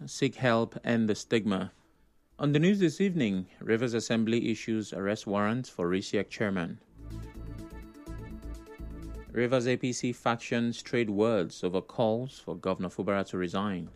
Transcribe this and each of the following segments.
seek help, end the stigma. On the news this evening, Rivers Assembly issues arrest warrant for RISIAC chairman. Rivers APC factions trade words over calls for Governor Fubara to resign.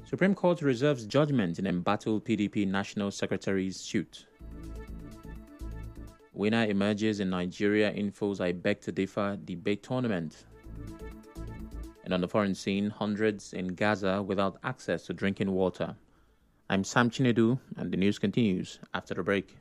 Supreme Court reserves judgment in embattled PDP National Secretary's suit. Winner emerges in Nigeria Info's I Beg to Differ debate tournament. And on the foreign scene, hundreds in Gaza without access to drinking water. I'm Sam Chinedu, and the news continues after the break.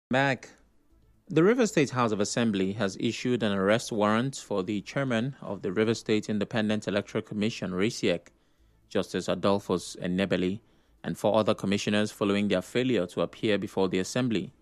Back. The Rivers State House of Assembly has issued an arrest warrant for the chairman of the Rivers State Independent Electoral Commission, RISIAC, Justice Adolphus Enebeli, and 4 other commissioners following their failure to appear before the Assembly.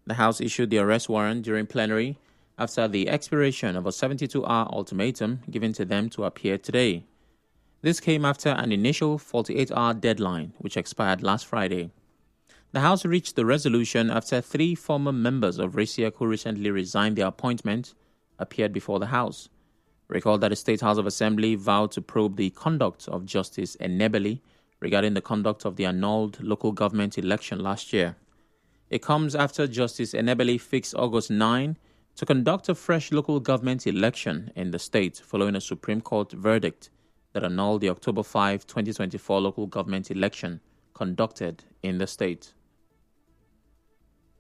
The House issued the arrest warrant during plenary after the expiration of a 72-hour ultimatum given to them to appear today. This came after an initial 48-hour deadline, which expired last Friday. The House reached the resolution after 3 former members of RISIAC who recently resigned their appointment appeared before the House. Recall that the State House of Assembly vowed to probe the conduct of Justice Enebeli regarding the conduct of the annulled local government election last year. It comes after Justice Enebeli fixed August 9 to conduct a fresh local government election in the state following a Supreme Court verdict that annulled the October 5, 2024 local government election conducted in the state.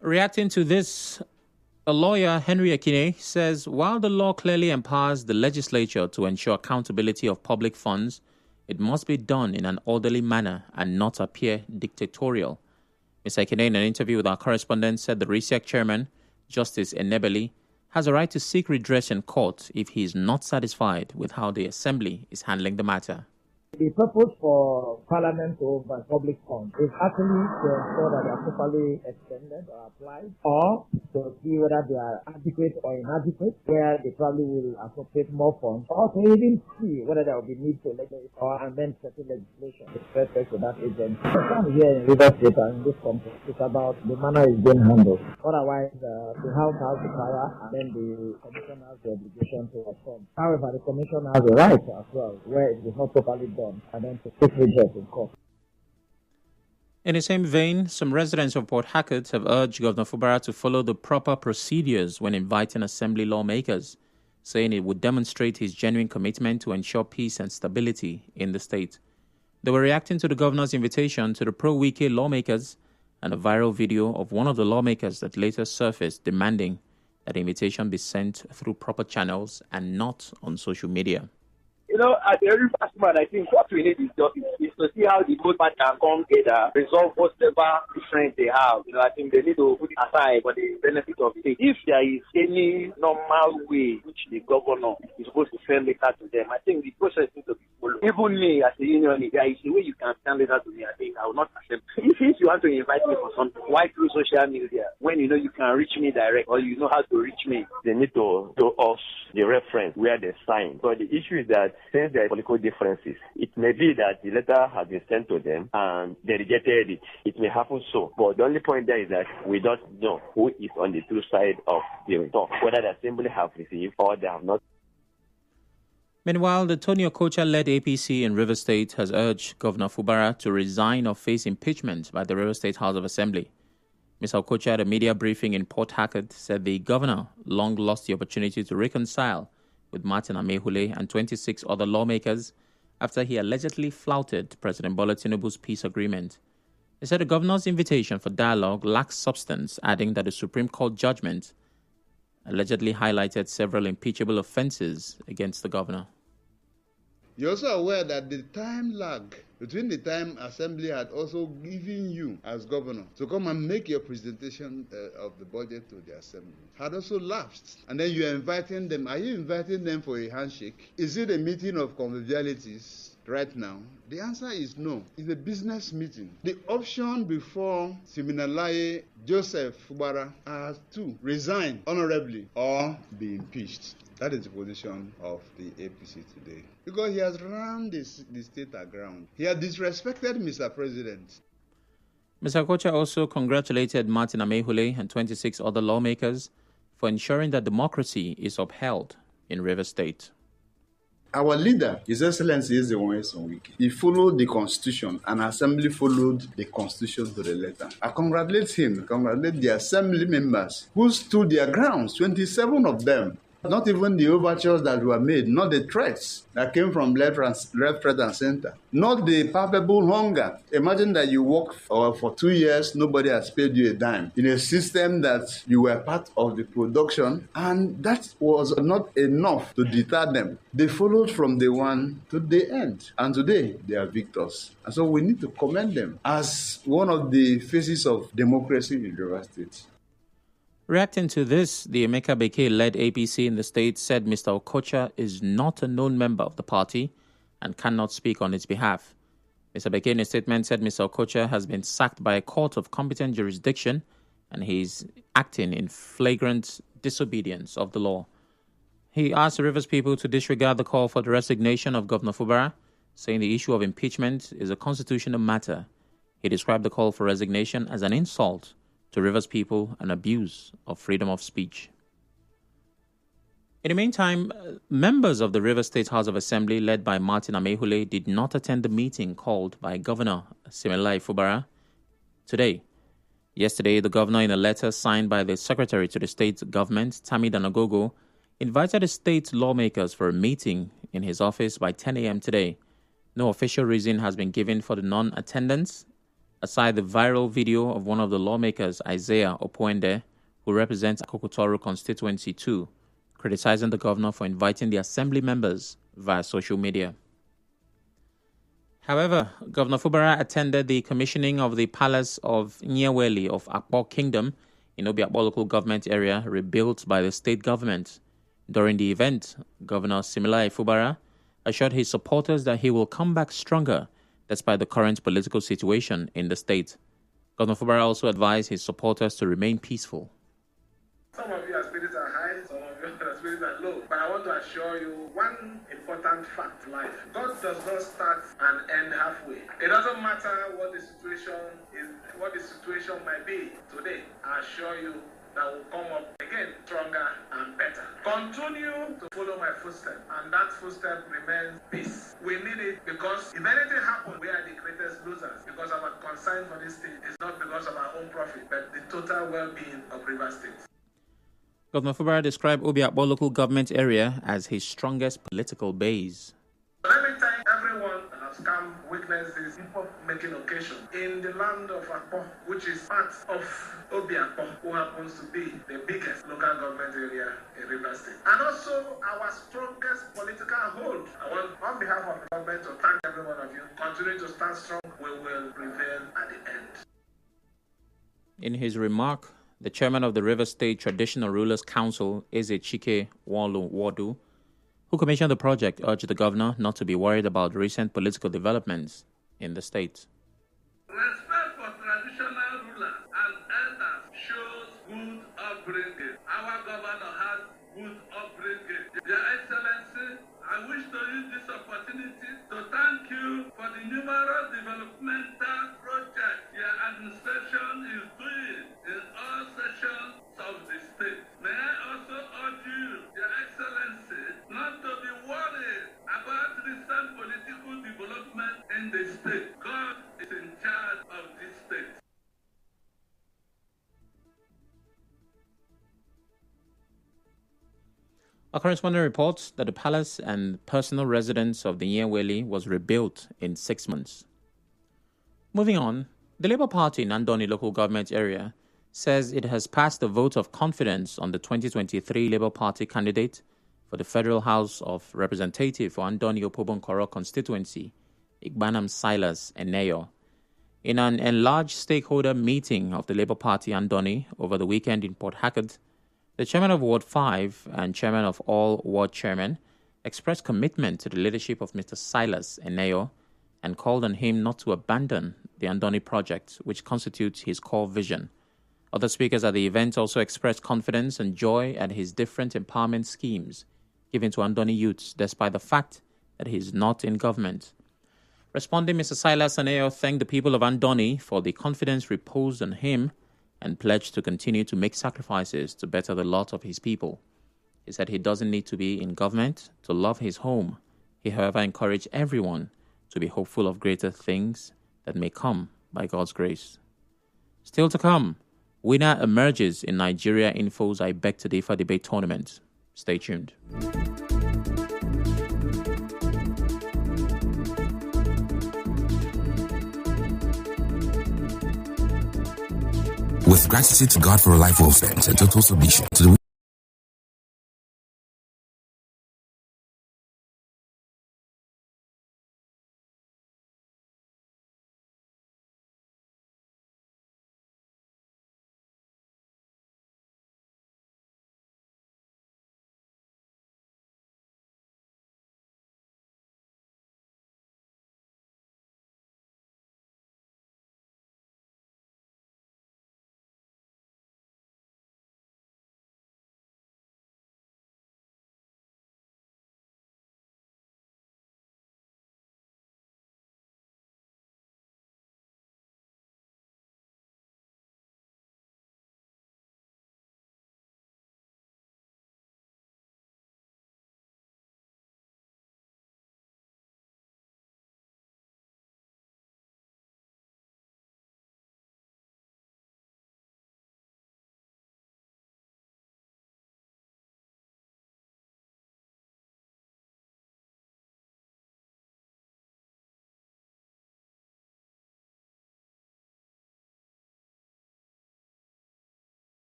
Reacting to this, a lawyer, Henry Akine, says while the law clearly empowers the legislature to ensure accountability of public funds, it must be done in an orderly manner and not appear dictatorial. Mr. Akine, in an interview with our correspondent, said the RISIAC chairman, Justice Enebeli, has a right to seek redress in court if he is not satisfied with how the Assembly is handling the matter. The purpose for Parliament to open public funds is actually to ensure that they are properly expended or applied, or to see whether they are adequate or inadequate, where they probably will appropriate more funds, or to even see whether there will be need to legislate or amend certain legislation with respect to that agency. The time here in Rivers State and in this country is about the manner it's being handled. Otherwise, the House has the power and then the Commission has the obligation to respond. However, the Commission has the right as well, where it is not properly done, and then to take redress in court. In the same vein, some residents of Port Harcourt have urged Governor Fubara to follow the proper procedures when inviting Assembly lawmakers, saying it would demonstrate his genuine commitment to ensure peace and stability in the state. They were reacting to the governor's invitation to the pro-Wike lawmakers and a viral video of one of the lawmakers that later surfaced demanding that the invitation be sent through proper channels and not on social media. You know, at the very first man, I think what we need is to see how the both parties can come together, resolve whatever difference they have. You know, I think they need to put it aside for the benefit of the state. If there is any normal way which the governor is supposed to send letter to them, I think the process needs to be follow. Even me as a union leader, there is a way you can stand later to me. I think I will not accept. If you want to invite me for something, why through social media? When you know you can reach me direct or you know how to reach me. They need to show us the reference where they sign. So the issue is that since there are political differences, it may be that the letter has been sent to them and they rejected it. It may happen so. But the only point there is that we don't know who is on the true side of the talk, whether the assembly have received or they have not. Meanwhile, the Tony Okocha-led APC in Rivers State has urged Governor Fubara to resign or face impeachment by the Rivers State House of Assembly. Mr. Okocha at a media briefing in Port Harcourt said the governor long lost the opportunity to reconcile with Martin Amaewhule and 26 other lawmakers after he allegedly flouted President Bola Tinubu's peace agreement. He said the governor's invitation for dialogue lacks substance, adding that the Supreme Court judgment allegedly highlighted several impeachable offenses against the governor. You're also aware that the time lag between the time Assembly had also given you as governor to come and make your presentation of the budget to the Assembly had also lapsed. And then you're inviting them. Are you inviting them for a handshake? Is it a meeting of convivialities? Right now, the answer is no. It's a business meeting. The option before Siminalayi Joseph Fubara are to resign honorably or be impeached. That is the position of the APC today. Because he has run the state aground. He has disrespected Mr. President. Mr. Okocha also congratulated Martin Amaewhule and 26 other lawmakers for ensuring that democracy is upheld in Rivers State. Our leader, His Excellency Eze Wike, he followed the Constitution, and Assembly followed the Constitution to the letter. I congratulate him, congratulate the Assembly members who stood their grounds, 27 of them. Not even the overtures that were made, not the threats that came from left, right, and center, not the palpable hunger. Imagine that you work for 2 years, nobody has paid you a dime in a system that you were part of the production, and that was not enough to deter them. They followed from the one to the end, and today they are victors. And so we need to commend them as one of the faces of democracy in Rivers State. Reacting to this, the Emeka Beke-led APC in the state said Mr. Okocha is not a known member of the party and cannot speak on its behalf. Mr. Beke in a statement said Mr. Okocha has been sacked by a court of competent jurisdiction and he is acting in flagrant disobedience of the law. He asked the Rivers people to disregard the call for the resignation of Governor Fubara, saying the issue of impeachment is a constitutional matter. He described the call for resignation as an insult to Rivers people and abuse of freedom of speech. In the meantime, members of the Rivers State House of Assembly led by Martin Amaewhule did not attend the meeting called by Governor Siminalayi Fubara today. Yesterday, the governor, in a letter signed by the secretary to the state government, Tammy Danagogo, invited the state lawmakers for a meeting in his office by 10 a.m. today. No official reason has been given for the non-attendance, aside the viral video of one of the lawmakers, Isaiah Opoende, who represents Akoko-Toro Constituency 2, criticizing the governor for inviting the assembly members via social media. However, Governor Fubara attended the commissioning of the Palace of Nyeweli of Akpo Kingdom in Obiakpo local government area rebuilt by the state government. During the event, Governor Siminalayi Fubara assured his supporters that he will come back stronger despite the current political situation in the state. Governor Fubara also advised his supporters to remain peaceful. Some of your spirits are high, some of your spirits are low. But I want to assure you one important fact in life. God does not start and end halfway. It doesn't matter what the situation is, what the situation might be today. I assure you that will come up again stronger and better. Continue to follow my footsteps, and that footstep remains peace. We need it because if anything happens, we are the greatest losers because our concern for this thing is not because of our own profit, but the total well-being of Rivers State. Governor Fubara described Obiakpo local government area as his strongest political base. Let me thank everyone that has come witness this making occasion in the land of Akpo, which is part of Obiakpo, who happens to be the biggest local government area in Rivers State. And also our strongest political hold. I want, on behalf of the government, to thank every one of you. Continue to stand strong. We will prevail at the end. In his remark, the chairman of the Rivers State Traditional Rulers Council, Eze Chike Wadu, who commissioned the project, urged the governor not to be worried about recent political developments in the state. Respect for traditional rulers and elders shows good upbringing. Our governor has good upbringing. Your Excellency, I wish to use this opportunity to thank you for the numerous developmental projects your administration is doing in all sections of the state. May I also urge you, Your Excellency, not to be worried about recent political development in the state. God is in charge of this state. A correspondent reports that the palace and personal residence of the Nyeweli was rebuilt in 6 months. Moving on, the Labour Party in Andoni local government area says it has passed a vote of confidence on the 2023 Labour Party candidate for the Federal House of Representatives for Andoni Opobonkoro constituency, Igbanam Silas Eneyo. In an enlarged stakeholder meeting of the Labour Party Andoni over the weekend in Port Harcourt, the chairman of Ward 5 and chairman of all ward chairmen expressed commitment to the leadership of Mr. Silas Eneyo and called on him not to abandon the Andoni project, which constitutes his core vision. Other speakers at the event also expressed confidence and joy at his different empowerment schemes given to Andoni youths, despite the fact that he is not in government. Responding, Mr. Silas Eneyo thanked the people of Andoni for the confidence reposed on him and pledged to continue to make sacrifices to better the lot of his people. He said he doesn't need to be in government to love his home. He, however, encouraged everyone to be hopeful of greater things that may come by God's grace. Still to come, winner emerges in Nigeria Info's I Beg to Differ debate tournament. Stay tuned. With gratitude to God for a life well spent and total submission to the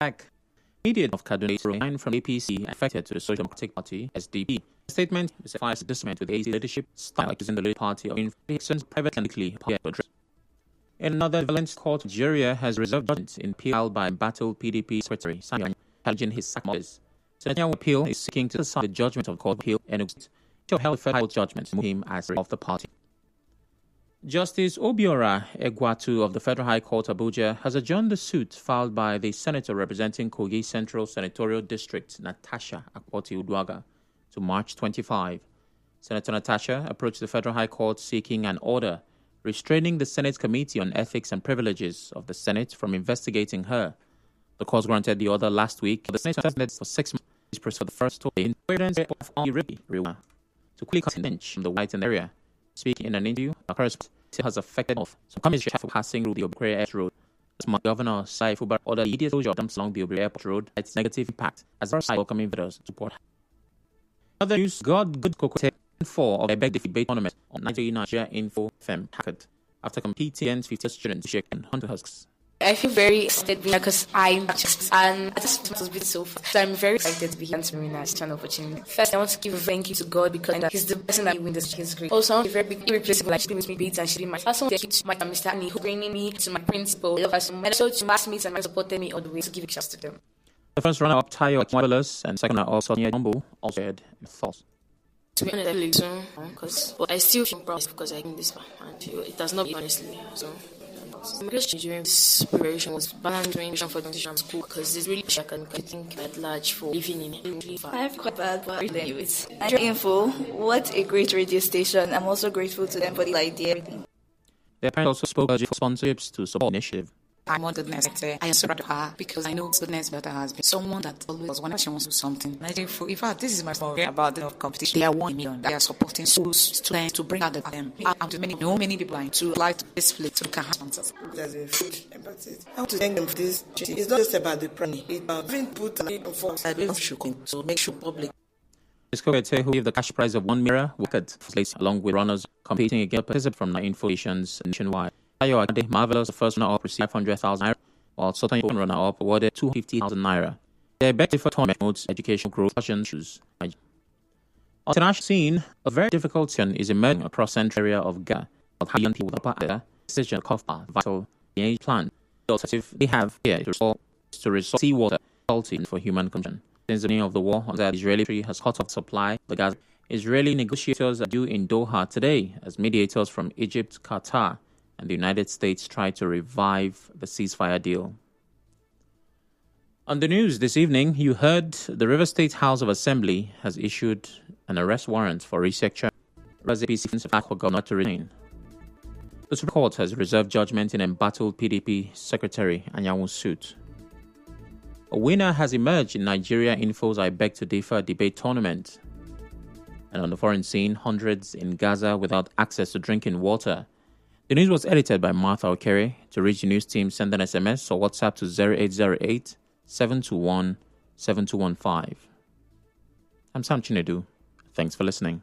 back. Media of Kaduna resigned from APC affected to the Social Democratic Party, SDP. The statement justifies disagreement with the APC leadership style accusing the Labour Party of influence privately address. In another development, court Nigeria has reserved judgment in appeal by embattled PDP Secretary Simon challenging his sack orders. Senator appeal is seeking to decide the judgment of the court appeal and to held federal judgment to move him as of the party. Justice Obiora Egwatu of the Federal High Court Abuja has adjourned the suit filed by the senator representing Kogi Central Senatorial District, Natasha Akwoti Uduaga, to March 25. Senator Natasha approached the Federal High Court seeking an order restraining the Senate Committee on Ethics and Privileges of the Senate from investigating her. The court granted the order last week. The Senate suspended for 6 months for the first time in Rwanda to quickly cut bench from the White area. Speaking in an interview, the correspondent has affected of some commissioners for passing through the Obere Airport Road. Governor Sai Fubar ordered the immediate closure of dumps along the Obere Airport Road at its negative impact as the site welcoming visitors to support. Other news: God Good Cocoa 4 of the Beg debate tournament on Nigeria Info FM hacked after competing against 50 students and Hunter Husks. I feel very excited because I just was bit so far. So I'm very excited to be here to win this channel opportunity. First, I want to give a thank you to God because He's the person that win this Chickens Great. Also, I want to be very big, irreplaceable, like she brings me beats and she did my. I also want to thank you to my Mr. Annie who bringing me to my principal, love us, and also to classmates and supported me all the way to give a shout to them. The first runner-up Tayo Akwabelas and second runner-up Sonia Jumbo also had thoughts. To be honest, I believe so, but I still feel proud because I think this far, and it does not be honestly so. My question during this preparation was balancing for the school because it's really I can think at large for living in it. I have quite bad, but anyways. Nigeria Info, what a great radio station. I'm also grateful to them for the idea. Their parents also spoke about sponsorships to support the initiative. I'm on goodness. I am so proud of her because I know goodness better has been someone that always, whenever she wants to do something. In fact, this is my story about the competition. They are 1 million. They are supporting schools, students to bring out them. Many people are to apply to this place to can sponsors. There's a food empathy. I want to thank them for this. It's not just about the money. It's about being put and force. I believe to make sure public. Discovered who gave the cash prize of 1 million wicket along with runners competing against participants from 9 stations nationwide. Tayo Ade Marvelous, the first runner-up, received 500,000 naira, while Sultan Yohan runner-up awarded 250,000 naira. They expected for tournament modes, educational growth, fashion issues. On the international scene, a very difficult situation is emerging across the central area of Gaza. Of how young people are decision of vital plan. The alternative they have here is to restore seawater salty for human consumption. Since the beginning of the war, the Israeli military has cut off supply. The Gaza Israeli negotiators are due in Doha today as mediators from Egypt, Qatar, and the United States try to revive the ceasefire deal. On the news this evening, you heard the River State House of Assembly has issued an arrest warrant for researcher APC for governor to retain. The Supreme Court has reserved judgment in embattled PDP Secretary Anyawu's suit. A winner has emerged in Nigeria Info's I Beg to Differ debate tournament. And on the foreign scene, hundreds in Gaza without access to drinking water. The news was edited by Martha Okere. To reach the news team, send an SMS or WhatsApp to 0808 721 7215. I'm Sam Chinedu. Thanks for listening.